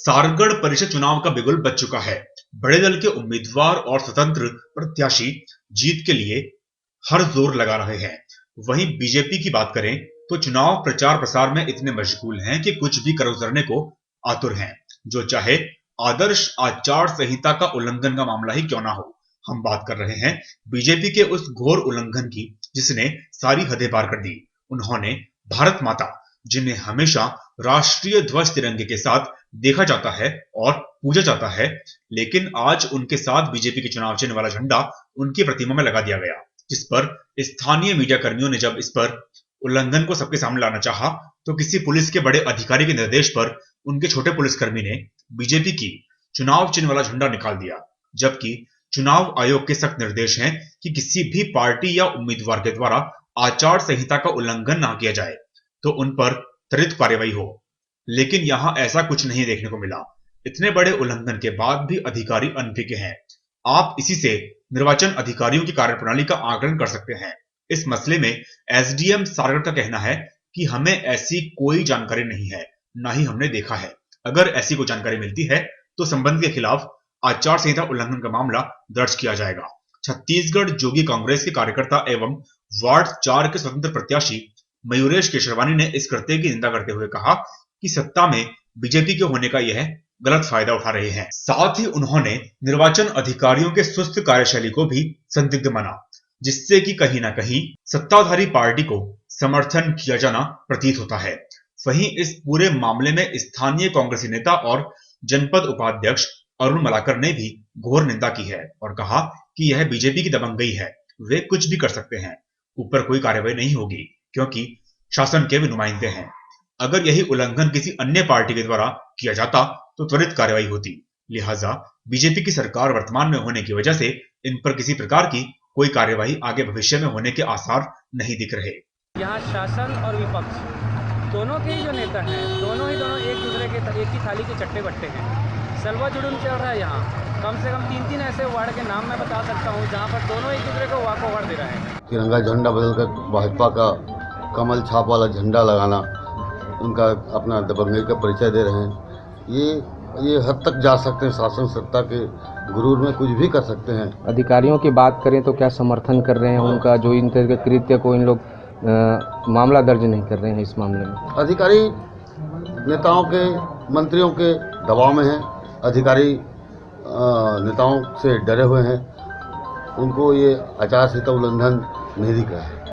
सारगढ़ परिषद चुनाव का बिगुल बज चुका है। बड़े दल के उम्मीदवार और स्वतंत्र प्रत्याशी जीत के लिए हर जोर लगा रहे हैं। वहीं बीजेपी की बात करें तो चुनाव प्रचार प्रसार में इतने मशगूल हैं कि कुछ भी कर गुजरने को आतुर हैं, जो चाहे आदर्श आचार संहिता का उल्लंघन का मामला ही क्यों ना हो। हम बात कर रहे हैं बीजेपी के उस घोर उल्लंघन की जिसने सारी हदें पार कर दी। उन्होंने भारत माता, जिन्हें हमेशा राष्ट्रीय ध्वज तिरंगे के साथ देखा जाता है और पूजा जाता है, लेकिन आज उनके साथ बीजेपी के चुनाव चिन्ह वाला झंडा उनकी प्रतिमा में लगा दिया गया, जिस पर स्थानीय मीडिया कर्मियों ने जब इस पर उल्लंघन को सबके सामने लाना चाहा तो किसी पुलिस के बड़े अधिकारी के निर्देश पर उनके छोटे पुलिसकर्मी ने बीजेपी की चुनाव चिन्ह वाला झंडा निकाल दिया, जबकि चुनाव आयोग के सख्त निर्देश हैं कि किसी भी पार्टी या उम्मीदवार के द्वारा आचार संहिता का उल्लंघन ना किया जाए तो उन पर त्वरित कार्रवाई हो। लेकिन यहां ऐसा कुछ नहीं देखने को मिला। इतने बड़े उल्लंघन के बाद भी अधिकारी अनभिज्ञ हैं। आप इसी से निर्वाचन अधिकारियों की कार्यप्रणाली का आकलन कर सकते हैं। इस मसले में एसडीएम सारगढ़ का कहना है कि हमें ऐसी कोई जानकारी नहीं है, ना ही हमने देखा है। अगर ऐसी कोई जानकारी मिलती है तो संबंधित के खिलाफ आचार संहिता उल्लंघन का मामला दर्ज किया जाएगा। छत्तीसगढ़ जोगी कांग्रेस के कार्यकर्ता एवं वार्ड 4 के स्वतंत्र प्रत्याशी मयूरेश केशरवानी ने इस कृत्य की निंदा करते हुए कहा कि सत्ता में बीजेपी के होने का यह गलत फायदा उठा रहे हैं। साथ ही उन्होंने निर्वाचन अधिकारियों के सुस्त कार्यशैली को भी संदिग्ध माना, जिससे कि कहीं ना कहीं सत्ताधारी पार्टी को समर्थन किया जाना प्रतीत होता है। वहीं इस पूरे मामले में स्थानीय कांग्रेसी नेता और जनपद उपाध्यक्ष अरुण मलाकर ने भी घोर निंदा की है और कहा कि यह बीजेपी की दबंगई है, वे कुछ भी कर सकते हैं, ऊपर कोई कार्रवाई नहीं होगी क्योंकि शासन के वे नुमाइंदे हैं। अगर यही उल्लंघन किसी अन्य पार्टी के द्वारा किया जाता तो त्वरित कार्रवाई होती। लिहाजा बीजेपी की सरकार वर्तमान में होने की वजह से इन पर किसी प्रकार की कोई कार्यवाही आगे भविष्य में होने के आसार नहीं दिख रहे। यहाँ शासन और विपक्ष दोनों के ही जो नेता हैं, दोनों एक दूसरे के एक ही थाली के चट्टे बट्टे हैं। सलवा जुड़ून चल रहा है यहाँ। कम से कम 3 ऐसे वार्ड के नाम मैं बता सकता हूँ जहाँ पर दोनों एक दूसरे को वाक ओवर दे रहे हैं। तिरंगा झंडा बदलकर भाजपा का कमल छाप वाला झंडा लगाना, उनका अपना दबंगई का परिचय दे रहे हैं। ये हद तक जा सकते हैं, शासन सत्ता के गुरूर में कुछ भी कर सकते हैं। अधिकारियों की बात करें तो क्या समर्थन कर रहे हैं उनका, जो इन तरह के कृत्य को इन लोग मामला दर्ज नहीं कर रहे हैं इस मामले में? अधिकारी नेताओं के, मंत्रियों के दबाव में हैं। अधिकारी नेताओं से डरे हुए हैं, उनको ये आचार संहिता उल्लंघन नहीं दिख रहा है।